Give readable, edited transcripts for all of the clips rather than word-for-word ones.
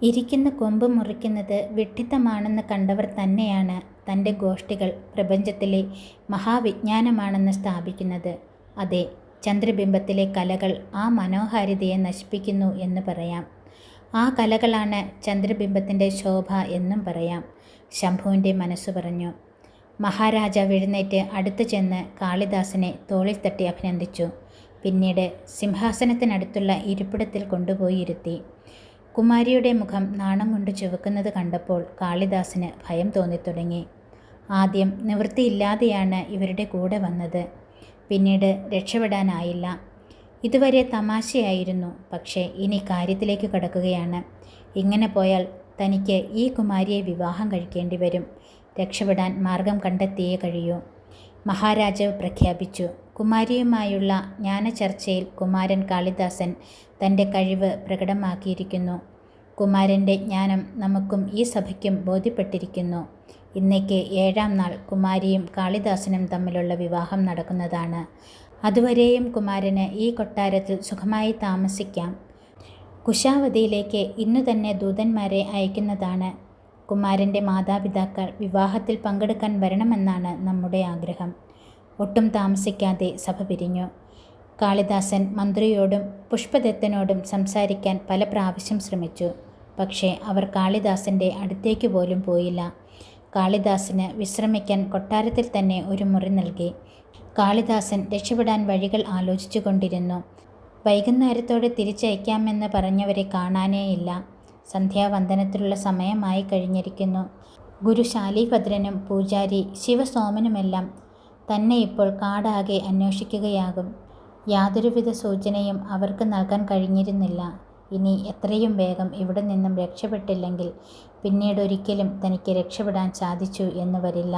ഇരിക്കുന്ന കൊമ്പ് മുറിക്കുന്നത് വിഡ്ഢിത്തമാണെന്ന് കണ്ടവർ തന്നെയാണ് തൻ്റെ ഗോഷ്ഠികൾ പ്രപഞ്ചത്തിലെ മഹാവിജ്ഞാനമാണെന്ന് സ്ഥാപിക്കുന്നത്. അതെ, ചന്ദ്രബിംബത്തിലെ കലകൾ ആ മനോഹാരിതയെ നശിപ്പിക്കുന്നു എന്ന് പറയാം. ആ കലകളാണ് ചന്ദ്രബിംബത്തിൻ്റെ ശോഭ എന്നും പറയാം. ശംഭുവിൻ്റെ മനസ്സു പറഞ്ഞു. മഹാരാജാവ് എഴുന്നേറ്റ് അടുത്തു ചെന്ന് കാളിദാസനെ തോളിൽ തട്ടി അഭിനന്ദിച്ചു. പിന്നീട് സിംഹാസനത്തിനടുത്തുള്ള ഇരിപ്പിടത്തിൽ കൊണ്ടുപോയി ഇരുത്തി. കുമാരിയുടെ മുഖം നാണം കൊണ്ട് ചുവക്കുന്നത് കണ്ടപ്പോൾ കാളിദാസന് ഭയം തോന്നിത്തുടങ്ങി. ആദ്യം നിവൃത്തിയില്ലാതെയാണ് ഇവരുടെ കൂടെ വന്നത്. പിന്നീട് രക്ഷപ്പെടാനായില്ല. ഇതുവരെ തമാശയായിരുന്നു, പക്ഷേ ഇനി കാര്യത്തിലേക്ക് കടക്കുകയാണ്. ഇങ്ങനെ പോയാൽ തനിക്ക് ഈ കുമാരിയെ വിവാഹം കഴിക്കേണ്ടി വരും. രക്ഷപ്പെടാൻ മാർഗം കണ്ടെത്തിയേ കഴിയൂ. മഹാരാജാവ് പ്രഖ്യാപിച്ചു. കുമാരിയുമായുള്ള ജ്ഞാനചർച്ചയിൽ കുമാരൻ കാളിദാസൻ തൻ്റെ കഴിവ് പ്രകടമാക്കിയിരിക്കുന്നു. കുമാരൻ്റെ ജ്ഞാനം നമുക്കും ഈ സഭയ്ക്കും ബോധ്യപ്പെട്ടിരിക്കുന്നു. ഇന്നേക്ക് 7-ാം നാൾ കുമാരിയും കാളിദാസനും തമ്മിലുള്ള വിവാഹം നടക്കുന്നതാണ്. അതുവരെയും കുമാരന് ഈ കൊട്ടാരത്തിൽ സുഖമായി താമസിക്കാം. കുശാവതിയിലേക്ക് ഇന്നു തന്നെ ദൂതന്മാരെ അയക്കുന്നതാണ്. കുമാരൻ്റെ മാതാപിതാക്കൾ വിവാഹത്തിൽ പങ്കെടുക്കാൻ വരണമെന്നാണ് നമ്മുടെ ആഗ്രഹം. ഒട്ടും താമസിക്കാതെ സഭ പിരിഞ്ഞു. കാളിദാസൻ മന്ത്രിയോടും പുഷ്പദത്തനോടും സംസാരിക്കാൻ പല പ്രാവശ്യം ശ്രമിച്ചു. പക്ഷേ അവർ കാളിദാസൻ്റെ അടുത്തേക്ക് പോലും പോയില്ല. കാളിദാസന് വിശ്രമിക്കാൻ കൊട്ടാരത്തിൽ തന്നെ ഒരു മുറി നൽകി. കാളിദാസൻ രക്ഷപ്പെടാൻ വഴികൾ ആലോചിച്ചു കൊണ്ടിരുന്നു. വൈകുന്നേരത്തോടെ തിരിച്ചയക്കാമെന്ന് പറഞ്ഞവരെ കാണാനേയില്ല. സന്ധ്യാവന്ദനത്തിലുള്ള സമയമായി കഴിഞ്ഞിരിക്കുന്നു. ഗുരു ശാലീഭദ്രനും പൂജാരി ശിവസോമനുമെല്ലാം തന്നെ ഇപ്പോൾ കാടാകെ അന്വേഷിക്കുകയാകും. യാതൊരുവിധ സൂചനയും അവർക്ക് നൽകാൻ കഴിഞ്ഞിരുന്നില്ല. ഇനി എത്രയും വേഗം ഇവിടെ നിന്നും രക്ഷപ്പെട്ടില്ലെങ്കിൽ പിന്നീടൊരിക്കലും തനിക്ക് രക്ഷപ്പെടാൻ സാധിച്ചു എന്ന് വരില്ല.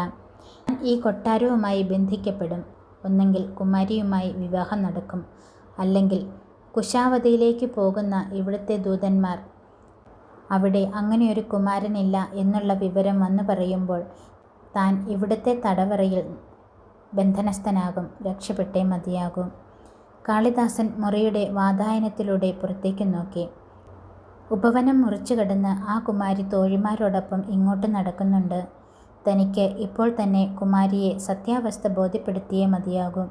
ഞാൻ ഈ കൊട്ടാരവുമായി ബന്ധിക്കപ്പെടും. ഒന്നെങ്കിൽ കുമാരിയുമായി വിവാഹം നടക്കും, അല്ലെങ്കിൽ കുശാവതിയിലേക്ക് പോകുന്ന ഇവിടുത്തെ ദൂതന്മാർ അവിടെ അങ്ങനെയൊരു കുമാരനില്ല എന്നുള്ള വിവരം വന്നു പറയുമ്പോൾ താൻ ഇവിടുത്തെ തടവറയിൽ ബന്ധനസ്ഥനാകും. രക്ഷപ്പെട്ടേ മതിയാകും. കാളിദാസൻ മുറിയുടെ വാതായനത്തിലൂടെ പുറത്തേക്ക് നോക്കി. ഉപവനം മുറിച്ചു കടന്ന് ആ കുമാരി തോഴിമാരോടൊപ്പം ഇങ്ങോട്ട് നടക്കുന്നുണ്ട്. തനിക്ക് ഇപ്പോൾ തന്നെ കുമാരിയെ സത്യാവസ്ഥ ബോധ്യപ്പെടുത്തിയേ മതിയാകും.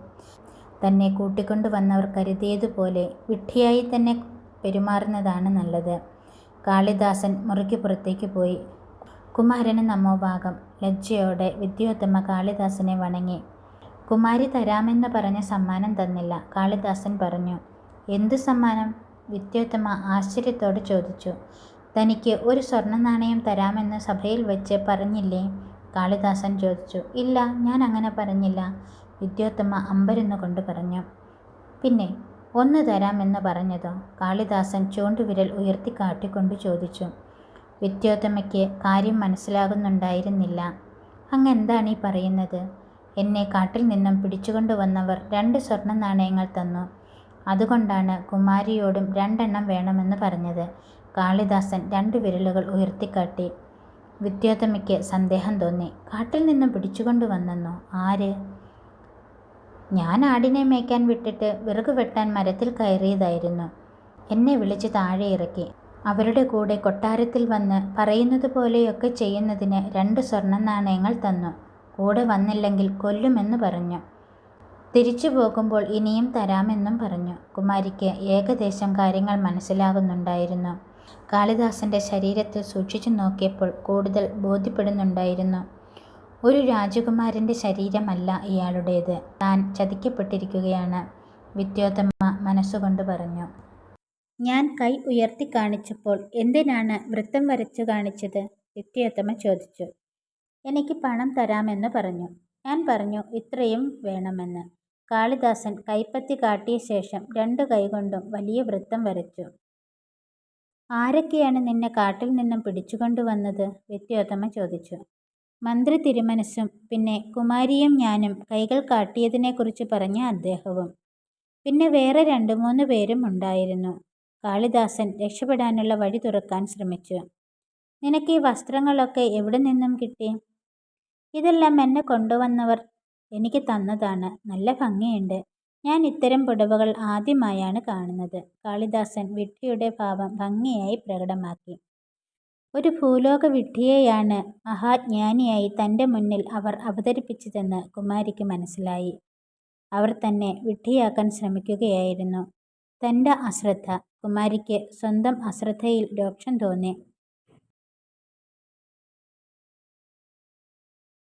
തന്നെ കൂട്ടിക്കൊണ്ടുവന്നവർ കരുതിയതുപോലെ വിഡ്ഢിയായി തന്നെ പെരുമാറുന്നതാണ് നല്ലത്. കാളിദാസൻ മുറിക്ക് പുറത്തേക്ക് പോയി. കുമാരന് നമോഭാഗം. ലജ്ജയോടെ വിദ്യോത്തമ കാളിദാസനെ വണങ്ങി. കുമാരി തരാമെന്ന് പറഞ്ഞ സമ്മാനം തന്നില്ല. കാളിദാസൻ പറഞ്ഞു. എന്തു സമ്മാനം? വിദ്യോത്തമ ആശ്ചര്യത്തോടെ ചോദിച്ചു. തനിക്ക് ഒരു സ്വർണ്ണ നാണയം തരാമെന്ന് സഭയിൽ വെച്ച് പറഞ്ഞില്ലേ? കാളിദാസൻ ചോദിച്ചു. ഇല്ല, ഞാൻ അങ്ങനെ പറഞ്ഞില്ല, വിദ്യോത്തമ അമ്പരന്നുകൊണ്ട് പറഞ്ഞു. പിന്നെ ഒന്ന് തരാമെന്ന് പറഞ്ഞതോ? കാളിദാസൻ ചൂണ്ടുവിരൽ ഉയർത്തിക്കാട്ടിക്കൊണ്ട് ചോദിച്ചു. വിദ്യോത്തമയ്ക്ക് കാര്യം മനസ്സിലാകുന്നുണ്ടായിരുന്നില്ല. അങ്ങെന്താണീ പറയുന്നത്? എന്നെ കാട്ടിൽ നിന്നും പിടിച്ചുകൊണ്ടുവന്നവർ 2 സ്വർണ്ണ നാണയങ്ങൾ തന്നു. അതുകൊണ്ടാണ് കുമാരിയോടും 2 എണ്ണം വേണമെന്ന് പറഞ്ഞത്. കാളിദാസൻ 2 വിരലുകൾ ഉയർത്തിക്കാട്ടി. വിദ്യോത്തമയ്ക്ക് സന്ദേഹം തോന്നി. കാട്ടിൽ നിന്നും പിടിച്ചുകൊണ്ടുവന്നെന്നോ? ആര്? ഞാൻ ആടിനെ മേയ്ക്കാൻ വിട്ടിട്ട് വിറക് വെട്ടാൻ മരത്തിൽ കയറിയതായിരുന്നു. എന്നെ വിളിച്ച് താഴെ ഇറക്കി. അവരുടെ കൂടെ കൊട്ടാരത്തിൽ വന്ന് പറയുന്നത് പോലെയൊക്കെ ചെയ്യുന്നതിന് 2 സ്വർണ്ണ നാണയങ്ങൾ തന്നു. കൂടെ വന്നില്ലെങ്കിൽ കൊല്ലുമെന്ന് പറഞ്ഞു. തിരിച്ചു പോകുമ്പോൾ ഇനിയും തരാമെന്നും പറഞ്ഞു. കുമാരിക്ക് ഏകദേശം കാര്യങ്ങൾ മനസ്സിലാകുന്നുണ്ടായിരുന്നു. കാളിദാസൻ്റെ ശരീരത്തിൽ സൂക്ഷിച്ചു നോക്കിയപ്പോൾ കൂടുതൽ ബോധ്യപ്പെടുന്നുണ്ടായിരുന്നു. ഒരു രാജകുമാരൻ്റെ ശരീരമല്ല ഇയാളുടേത്. താൻ ചതിക്കപ്പെട്ടിരിക്കുകയാണ്. വിദ്യോത്തമ മനസ്സുകൊണ്ട് പറഞ്ഞു. ഞാൻ കൈ ഉയർത്തി കാണിച്ചപ്പോൾ എന്തിനാണ് വൃത്തം വരച്ചു കാണിച്ചത്? വിദ്യോത്തമ ചോദിച്ചു. എനിക്ക് പണം തരാമെന്ന് പറഞ്ഞു. ഞാൻ പറഞ്ഞു ഇത്രയും വേണമെന്ന്. കാളിദാസൻ കൈപ്പത്തി കാട്ടിയ ശേഷം 2 കൈകൊണ്ടും വലിയ വൃത്തം വരച്ചു. ആരൊക്കെയാണ് നിന്നെ കാട്ടിൽ നിന്നും പിടിച്ചുകൊണ്ടുവന്നത്? വിദ്യോത്തമ ചോദിച്ചു. മന്ത്രി തിരുമനസ്സും പിന്നെ കുമാരിയും ഞാനും കൈകൾ കാട്ടിയതിനെക്കുറിച്ച് പറഞ്ഞ അദ്ദേഹവും. പിന്നെ വേറെ 2-3 പേരും ഉണ്ടായിരുന്നു. കാളിദാസൻ രക്ഷപ്പെടാനുള്ള വഴി തുറക്കാൻ ശ്രമിച്ചു. നിനക്ക് ഈ വസ്ത്രങ്ങളൊക്കെ എവിടെ നിന്നും കിട്ടി? ഇതെല്ലാം എന്നെ കൊണ്ടുവന്നവർ എനിക്ക് തന്നതാണ്. നല്ല ഭംഗിയുണ്ട്. ഞാൻ ഇത്തരം പുടവകൾ ആദ്യമായാണ് കാണുന്നത്. കാളിദാസൻ വിഡ്ഢിയുടെ ഭാവം ഭംഗിയായി പ്രകടമാക്കി. ഒരു ഭൂലോക വിഡ്ഢിയെയാണ് മഹാജ്ഞാനിയായി തൻ്റെ മുന്നിൽ അവർ അവതരിപ്പിച്ചതെന്ന് കുമാരിക്ക് മനസ്സിലായി. അവർ തന്നെ വിഡ്ഢിയാക്കാൻ ശ്രമിക്കുകയായിരുന്നു. തൻ്റെ അശ്രദ്ധ. കുമാരിക്ക് സ്വന്തം അശ്രദ്ധയിൽ രോഷം തോന്നി.